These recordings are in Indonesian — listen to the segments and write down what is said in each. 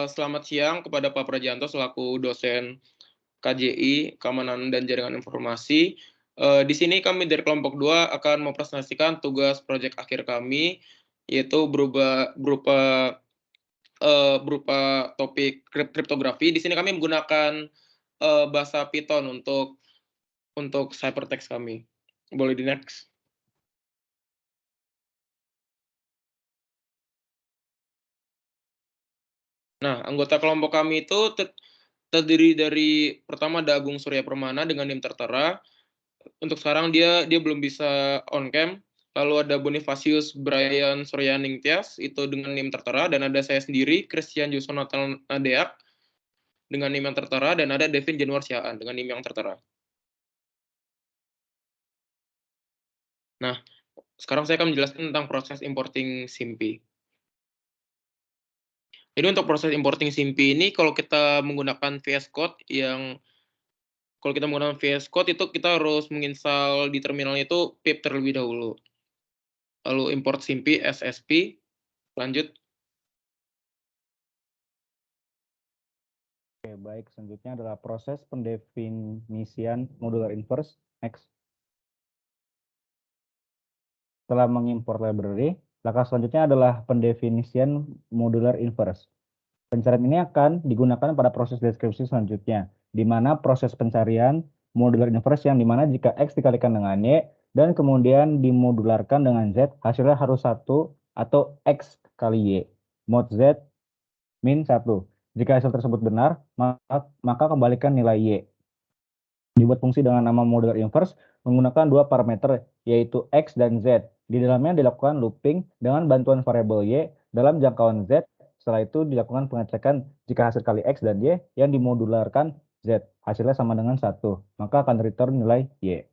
Selamat siang kepada Pak Prajanto selaku dosen KJI, Keamanan dan Jaringan Informasi. Di sini kami dari kelompok 2 akan mempresentasikan tugas proyek akhir kami, yaitu berupa topik kriptografi. Di sini kami menggunakan, bahasa Python untuk ciphertext kami. Boleh di-next. Nah, anggota kelompok kami itu terdiri dari pertama ada Agung Surya Permana dengan NIM tertera. Untuk sekarang dia dia belum bisa on cam. Lalu ada Bonifacius Brian Suryaning Tias itu dengan NIM tertera, dan ada saya sendiri Christian Yusonatan Nadeak dengan NIM yang tertera, dan ada Devin Januar Siaan dengan NIM yang tertera. Nah, sekarang saya akan menjelaskan tentang proses importing SIMPI. Jadi untuk proses importing SIMPI ini kalau kita menggunakan VS Code itu kita harus menginstal di terminalnya itu pip terlebih dahulu. Lalu import SIMPI SSP, lanjut. Oke, baik. Selanjutnya adalah proses pendefinisian modular inverse. Next. Setelah mengimpor library, langkah selanjutnya adalah pendefinisian modular inverse. Pencarian ini akan digunakan pada proses deskripsi selanjutnya, di mana proses pencarian modular inverse yang dimana jika X dikalikan dengan Y, dan kemudian dimodularkan dengan Z, hasilnya harus 1 atau X kali Y. Mod Z min 1. Jika hasil tersebut benar, maka kembalikan nilai Y. Dibuat fungsi dengan nama modular inverse menggunakan dua parameter, yaitu X dan Z. Di dalamnya dilakukan looping dengan bantuan variabel Y dalam jangkauan Z. Setelah itu dilakukan pengecekan jika hasil kali X dan Y yang dimodularkan Z. Hasilnya sama dengan 1, maka akan return nilai Y.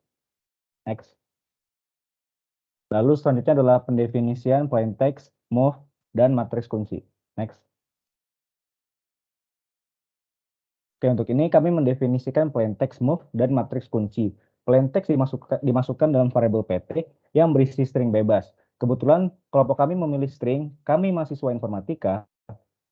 Next. Lalu selanjutnya adalah pendefinisian plaintext, move, dan matriks kunci. Next. Oke, untuk ini kami mendefinisikan plaintext move dan matriks kunci. Plaintext dimasukkan dalam variabel pt yang berisi string bebas. Kebetulan kelompok kami memilih string, kami mahasiswa informatika.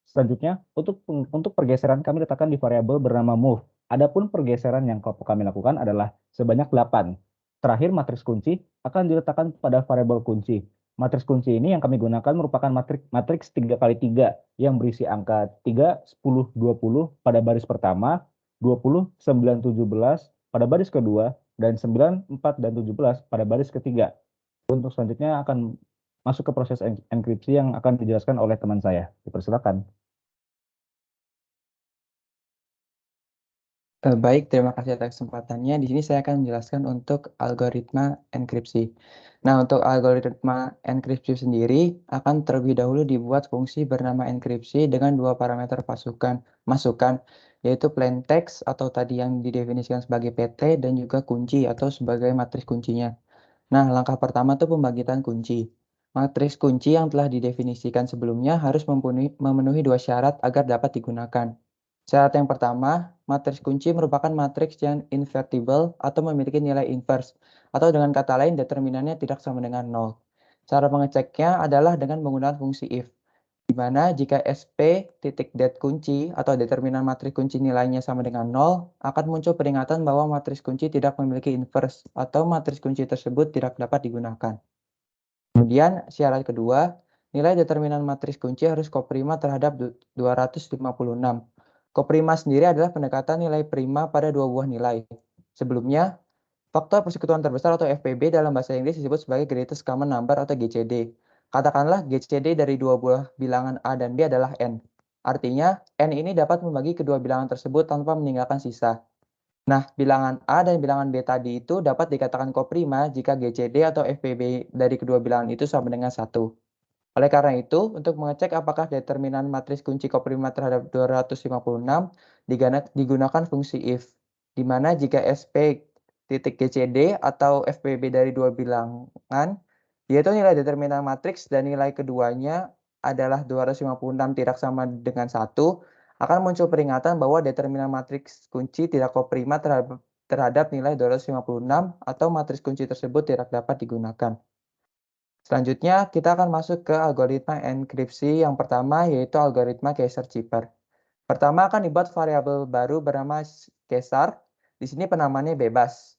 Selanjutnya, untuk pergeseran kami letakkan di variabel bernama move. Adapun pergeseran yang kelompok kami lakukan adalah sebanyak 8. Terakhir, matriks kunci akan diletakkan pada variabel kunci. Matriks kunci ini yang kami gunakan merupakan matriks 3x3 yang berisi angka 3, 10, 20 pada baris pertama, 20, 9, 17 pada baris kedua, dan 9, 4, dan 17 pada baris ketiga. Untuk selanjutnya akan masuk ke proses enkripsi yang akan dijelaskan oleh teman saya. Dipersilakan. Baik, terima kasih atas kesempatannya. Di sini saya akan menjelaskan untuk algoritma enkripsi. Nah, untuk algoritma enkripsi sendiri akan terlebih dahulu dibuat fungsi bernama enkripsi dengan dua parameter masukan, yaitu plaintext atau tadi yang didefinisikan sebagai PT dan juga kunci atau sebagai matriks kuncinya. Nah, langkah pertama itu pembagian kunci. Matriks kunci yang telah didefinisikan sebelumnya harus memenuhi dua syarat agar dapat digunakan. Syarat yang pertama, matriks kunci merupakan matriks yang invertible atau memiliki nilai inverse, atau dengan kata lain determinannya tidak sama dengan 0. Cara mengeceknya adalah dengan menggunakan fungsi if, di mana jika sp.det kunci atau determinan matriks kunci nilainya sama dengan 0, akan muncul peringatan bahwa matriks kunci tidak memiliki inverse, atau matriks kunci tersebut tidak dapat digunakan. Kemudian syarat kedua, nilai determinan matriks kunci harus koprima terhadap 256. Koprima sendiri adalah pendekatan nilai prima pada dua buah nilai. Sebelumnya, faktor persekutuan terbesar atau FPB dalam bahasa Inggris disebut sebagai greatest common number atau GCD. Katakanlah GCD dari dua buah bilangan A dan B adalah N. Artinya, N ini dapat membagi kedua bilangan tersebut tanpa meninggalkan sisa. Nah, bilangan A dan bilangan B tadi itu dapat dikatakan koprima jika GCD atau FPB dari kedua bilangan itu sama dengan 1. Oleh karena itu, untuk mengecek apakah determinan matriks kunci koprima terhadap 256 digunakan fungsi if, di mana jika SP.GCD atau FPB dari dua bilangan, yaitu nilai determinan matriks dan nilai keduanya adalah 256 tidak sama dengan 1, akan muncul peringatan bahwa determinan matriks kunci tidak koprima terhadap nilai 256 atau matriks kunci tersebut tidak dapat digunakan. Selanjutnya, kita akan masuk ke algoritma enkripsi yang pertama, yaitu algoritma Kaiser-Chipper. Pertama akan dibuat variabel baru bernama Caesar. Di sini penamaannya bebas.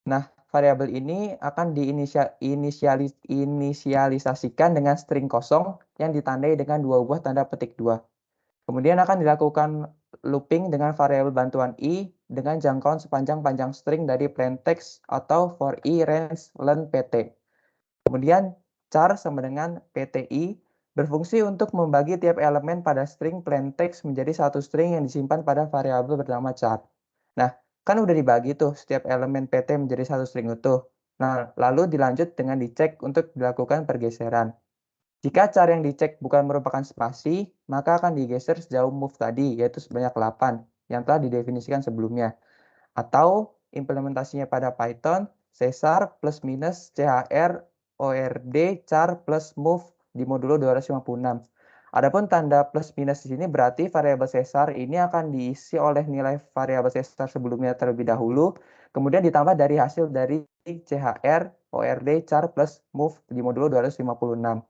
Nah, variabel ini akan diinisialisasikan dengan string kosong yang ditandai dengan dua buah tanda petik 2. Kemudian akan dilakukan looping dengan variabel bantuan i dengan jangkauan sepanjang panjang string dari plaintext atau for i range len pt. Kemudian char sama dengan pti berfungsi untuk membagi tiap elemen pada string plaintext menjadi satu string yang disimpan pada variabel bernama char. Nah, kan udah dibagi tuh setiap elemen pt menjadi satu string utuh. Nah, lalu dilanjut dengan dicek untuk dilakukan pergeseran. Jika char yang dicek bukan merupakan spasi, maka akan digeser sejauh move tadi, yaitu sebanyak 8, yang telah didefinisikan sebelumnya. Atau implementasinya pada Python, Caesar plus minus CHR ORD char plus move di modulo 256. Adapun tanda plus minus di sini berarti variabel Caesar ini akan diisi oleh nilai variabel Caesar sebelumnya terlebih dahulu, kemudian ditambah dari hasil dari CHR ORD char plus move di modulo 256.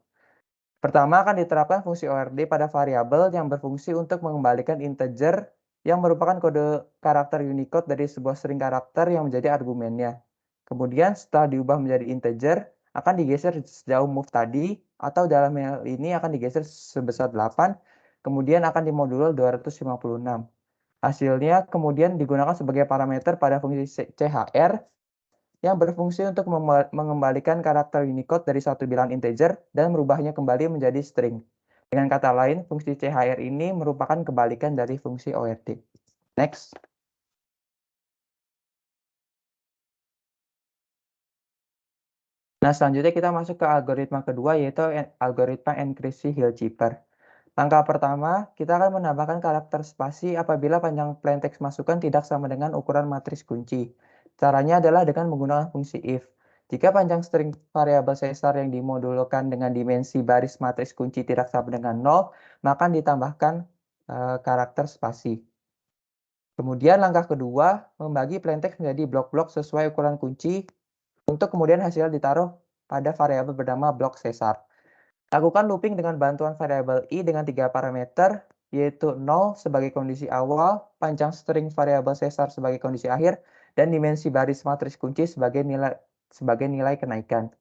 Pertama akan diterapkan fungsi ORD pada variabel yang berfungsi untuk mengembalikan integer yang merupakan kode karakter Unicode dari sebuah string karakter yang menjadi argumennya. Kemudian setelah diubah menjadi integer, akan digeser sejauh move tadi, atau dalam hal ini akan digeser sebesar 8, kemudian akan dimodulo 256. Hasilnya kemudian digunakan sebagai parameter pada fungsi CHR yang berfungsi untuk mengembalikan karakter Unicode dari satu bilangan integer dan merubahnya kembali menjadi string. Dengan kata lain, fungsi CHR ini merupakan kebalikan dari fungsi ORD. Next. Nah, selanjutnya kita masuk ke algoritma kedua, yaitu algoritma enkripsi Hill-Chipper. Langkah pertama, kita akan menambahkan karakter spasi apabila panjang plaintext masukan tidak sama dengan ukuran matriks kunci. Caranya adalah dengan menggunakan fungsi if. Jika panjang string variabel Caesar yang dimodulkan dengan dimensi baris matriks kunci tidak sama dengan 0, maka ditambahkan karakter spasi. Kemudian langkah kedua, membagi plaintext menjadi blok-blok sesuai ukuran kunci untuk kemudian hasilnya ditaruh pada variabel bernama blok Caesar. Lakukan looping dengan bantuan variabel i dengan 3 parameter, yaitu 0 sebagai kondisi awal, panjang string variabel Caesar sebagai kondisi akhir, dan dimensi baris matriks kunci sebagai nilai kenaikan.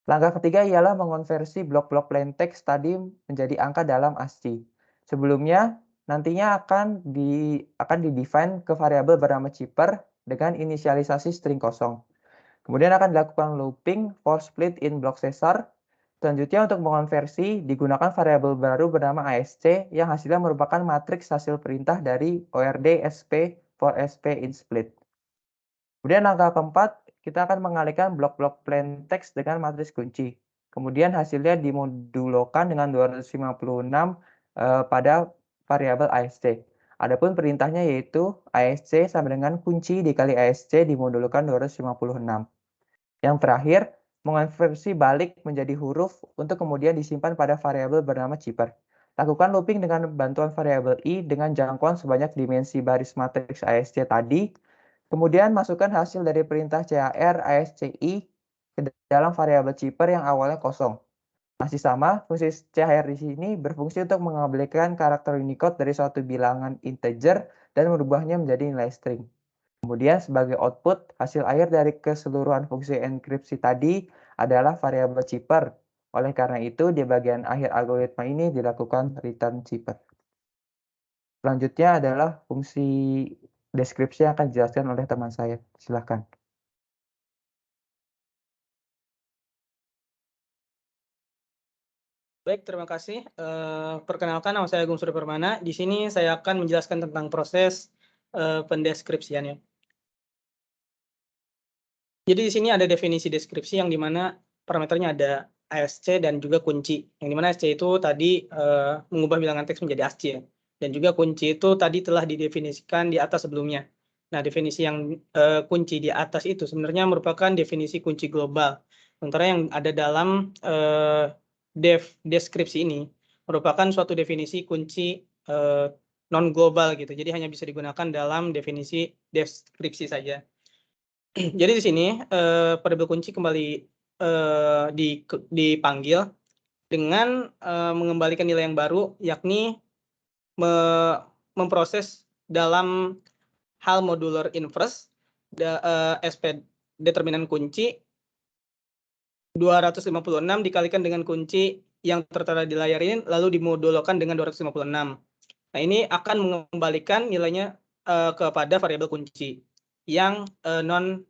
Langkah ketiga ialah mengonversi blok-blok plaintext tadi menjadi angka dalam ASCII. Sebelumnya, nantinya akan di-define ke variabel bernama chipper dengan inisialisasi string kosong. Kemudian akan dilakukan looping for split in block Caesar. Selanjutnya untuk mengonversi digunakan variabel baru bernama ASC yang hasilnya merupakan matriks hasil perintah dari ORD SP for SP in split. Kemudian langkah keempat, kita akan mengalihkan blok-blok plaintext dengan matriks kunci. Kemudian hasilnya dimodulokan dengan 256 pada variabel ASC. Adapun perintahnya yaitu ASC sama dengan kunci dikali ASC dimodulkan 256. Yang terakhir, mengonversi balik menjadi huruf untuk kemudian disimpan pada variabel bernama chipper. Lakukan looping dengan bantuan variabel i dengan jangkauan sebanyak dimensi baris matriks ASC tadi. Kemudian masukkan hasil dari perintah char ASCI ke dalam variabel chipper yang awalnya kosong. Masih sama, fungsi char di sini berfungsi untuk mengembalikan karakter Unicode dari suatu bilangan integer dan merubahnya menjadi nilai string. Kemudian sebagai output, hasil akhir dari keseluruhan fungsi enkripsi tadi adalah variabel chipper. Oleh karena itu, di bagian akhir algoritma ini dilakukan return chipper. Selanjutnya adalah fungsi deskripsi yang akan dijelaskan oleh teman saya. Silakan. Baik, terima kasih. Perkenalkan, nama saya Agung Surya Permana. Di sini saya akan menjelaskan tentang proses pendeskripsiannya. Jadi di sini ada definisi deskripsi yang dimana parameternya ada ASC dan juga kunci. Yang dimana ASC itu tadi mengubah bilangan teks menjadi ASCII ya. Dan juga kunci itu tadi telah didefinisikan di atas sebelumnya. Nah, definisi yang kunci di atas itu sebenarnya merupakan definisi kunci global. Sementara yang ada dalam deskripsi ini merupakan suatu definisi kunci non global gitu. Jadi hanya bisa digunakan dalam definisi deskripsi saja. Jadi di sini variabel kunci kembali dipanggil dengan mengembalikan nilai yang baru, yakni memproses dalam hal modular inverse SP determinan kunci 256 dikalikan dengan kunci yang tertera di layar ini lalu dimodulkan dengan 256. Nah, ini akan mengembalikan nilainya kepada variabel kunci yang non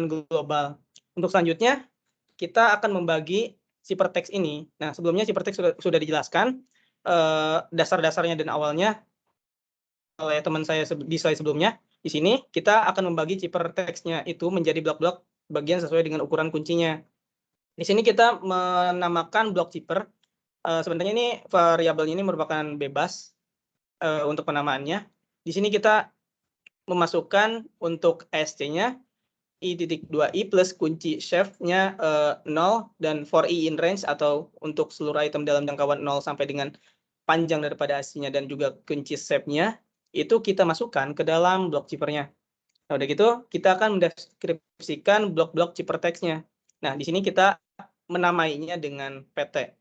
global. Untuk selanjutnya kita akan membagi ciphertext ini. Nah, sebelumnya ciphertext sudah dijelaskan dasar-dasarnya dan awalnya oleh teman saya di slide sebelumnya. Di sini kita akan membagi ciphertext-nya itu menjadi blok-blok bagian sesuai dengan ukuran kuncinya. Di sini kita menamakan blok cipher. Sebenarnya ini variabelnya ini merupakan bebas untuk penamaannya. Di sini kita memasukkan untuk SC-nya i.2i plus kunci chef-nya 0 dan for i in range atau untuk seluruh item dalam jangkauan 0 sampai dengan panjang daripada aslinya dan juga kunci chef-nya itu kita masukkan ke dalam blok ciphernya. Nah, udah gitu kita akan mendeskripsikan blok-blok ciphertext-nya. Nah, di sini kita menamainya dengan PT.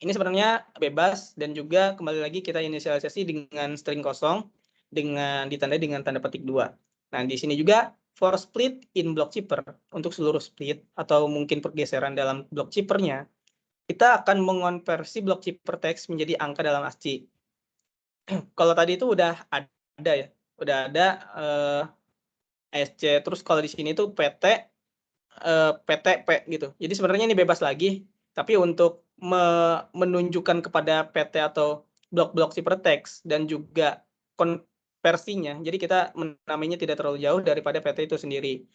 Ini sebenarnya bebas dan juga kembali lagi kita inisialisasi dengan string kosong dengan ditandai dengan tanda petik 2. Nah, di sini juga for split in block cipher untuk seluruh split atau mungkin pergeseran dalam blok ciphernya, kita akan mengonversi blok ciphertext menjadi angka dalam ASCII. Kalau tadi itu udah ada ya, udah ada SC, terus kalau di sini tuh PT, PT, P gitu. Jadi sebenarnya ini bebas lagi, tapi untuk menunjukkan kepada PT atau blok-blok ciphertext dan juga konversinya, jadi kita menamainya tidak terlalu jauh daripada PT itu sendiri.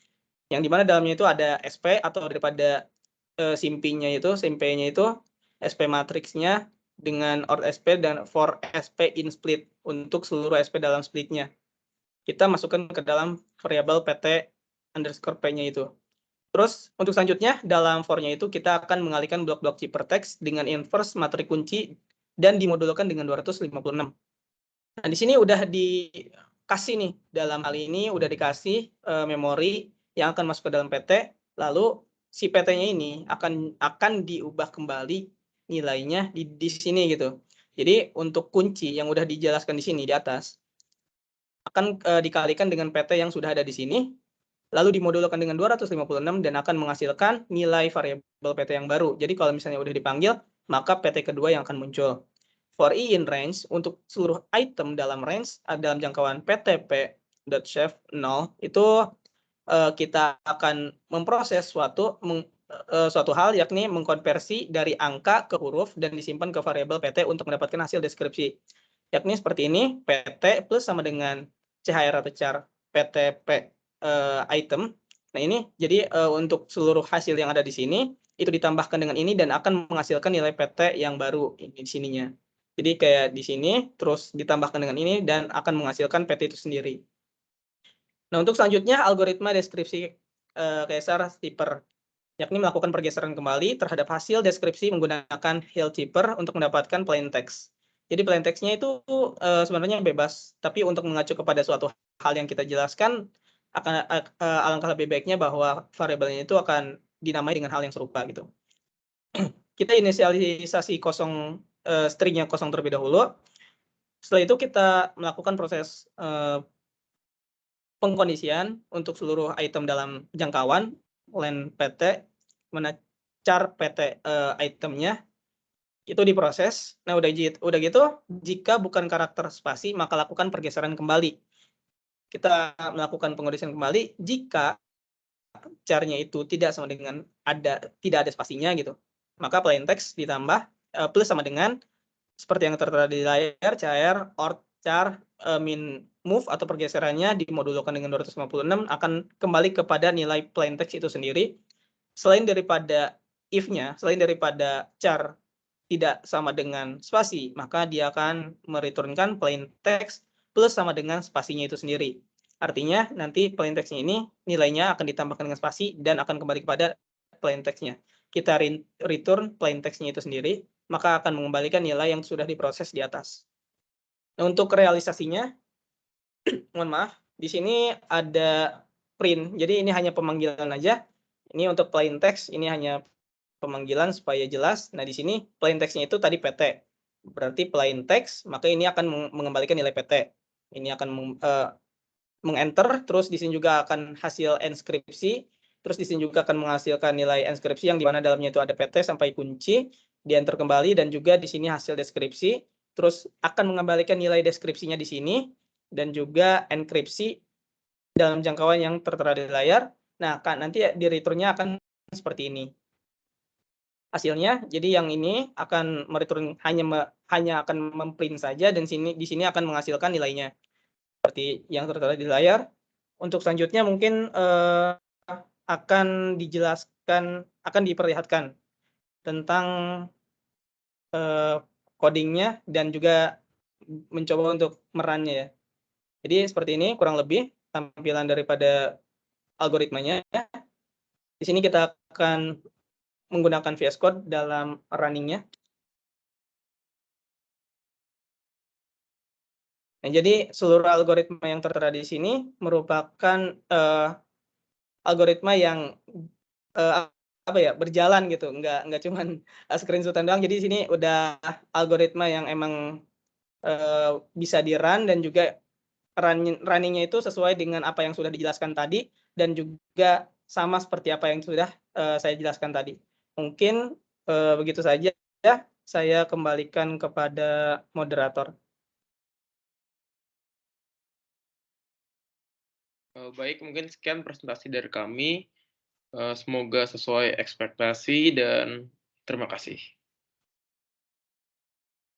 Yang dimana dalamnya itu ada SP atau daripada simpingnya itu, SMP-nya itu SP matriksnya dengan OR SP dan for SP in split untuk seluruh SP dalam splitnya. Kita masukkan ke dalam variabel PT underscore P-nya itu. Terus untuk selanjutnya dalam for-nya itu kita akan mengalihkan blok-blok ciphertext dengan inverse matrik kunci dan dimodulkan dengan 256. Nah, di sini udah dikasih nih, dalam hal ini udah dikasih memori yang akan masuk ke dalam PT, lalu si PT-nya ini akan diubah kembali nilainya di sini gitu. Jadi untuk kunci yang udah dijelaskan di sini di atas akan dikalikan dengan PT yang sudah ada di sini, lalu dimodulkan dengan 256 dan akan menghasilkan nilai variabel PT yang baru. Jadi kalau misalnya udah dipanggil, maka PT kedua yang akan muncul. For i in range, untuk seluruh item dalam range, dalam jangkauan PTP.chef 0, itu kita akan memproses suatu hal, yakni mengkonversi dari angka ke huruf dan disimpan ke variabel PT untuk mendapatkan hasil deskripsi. Yakni seperti ini, PT plus sama dengan CHR atau char PTP item. Nah, ini jadi untuk seluruh hasil yang ada di sini, itu ditambahkan dengan ini dan akan menghasilkan nilai PT yang baru di sininya. Jadi kayak di sini, terus ditambahkan dengan ini dan akan menghasilkan PT itu sendiri. Nah, untuk selanjutnya algoritma deskripsi Caesar Cipher, yakni melakukan pergeseran kembali terhadap hasil deskripsi menggunakan Hill Cipher untuk mendapatkan plain text. Jadi plain text-nya itu sebenarnya bebas, tapi untuk mengacu kepada suatu hal yang kita jelaskan, akan alangkah lebih baiknya bahwa variabelnya itu akan dinamai dengan hal yang serupa gitu. Kita inisialisasi stringnya kosong terlebih dahulu. Setelah itu kita melakukan proses pengkondisian untuk seluruh item dalam jangkauan len PT, mana char PT itemnya itu diproses. Nah, udah gitu, jika bukan karakter spasi, maka lakukan pergeseran kembali. Kita melakukan pengkondisian kembali jika char-nya itu tidak sama dengan tidak ada spasinya gitu. Maka plain text ditambah plus sama dengan seperti yang tertera di layar, char or char min move atau pergeserannya dimodulkan dengan 256 akan kembali kepada nilai plain text itu sendiri. Selain daripada if-nya, selain daripada char tidak sama dengan spasi, maka dia akan mereturnkan plain text plus sama dengan spasinya itu sendiri. Artinya nanti plain text-nya ini nilainya akan ditambahkan dengan spasi dan akan kembali kepada plain text-nya. Kita return plain text-nya itu sendiri, maka akan mengembalikan nilai yang sudah diproses di atas. Nah, untuk realisasinya, mohon maaf, di sini ada print. Jadi ini hanya pemanggilan aja. Ini untuk plain text, ini hanya pemanggilan supaya jelas. Nah, di sini plain text-nya itu tadi PT. Berarti plain text, maka ini akan mengembalikan nilai PT. Ini akan meng-enter, terus di sini juga akan hasil enskripsi, terus di sini juga akan menghasilkan nilai enskripsi yang di mana dalamnya itu ada PT sampai kunci, di-enter kembali, dan juga di sini hasil deskripsi, terus akan mengembalikan nilai deskripsinya di sini, dan juga enkripsi dalam jangkauan yang tertera di layar. Nah, nanti di return-nya akan seperti ini. Hasilnya, jadi yang ini akan mereturn hanya akan memprint saja, dan di sini akan menghasilkan nilainya seperti yang tertera di layar. Untuk selanjutnya mungkin akan dijelaskan, akan diperlihatkan tentang codingnya dan juga mencoba untuk merunnya ya. Jadi seperti ini kurang lebih tampilan daripada algoritmanya. Di sini kita akan menggunakan VS Code dalam running-nya. Nah, jadi seluruh algoritma yang tertera di sini merupakan algoritma yang berjalan gitu, nggak cuman screenshotan doang. Jadi di sini udah algoritma yang emang bisa di-run, dan juga running-nya itu sesuai dengan apa yang sudah dijelaskan tadi, dan juga sama seperti apa yang sudah saya jelaskan tadi. Mungkin begitu saja ya, saya kembalikan kepada moderator. Baik, mungkin sekian presentasi dari kami. Semoga sesuai ekspektasi dan terima kasih.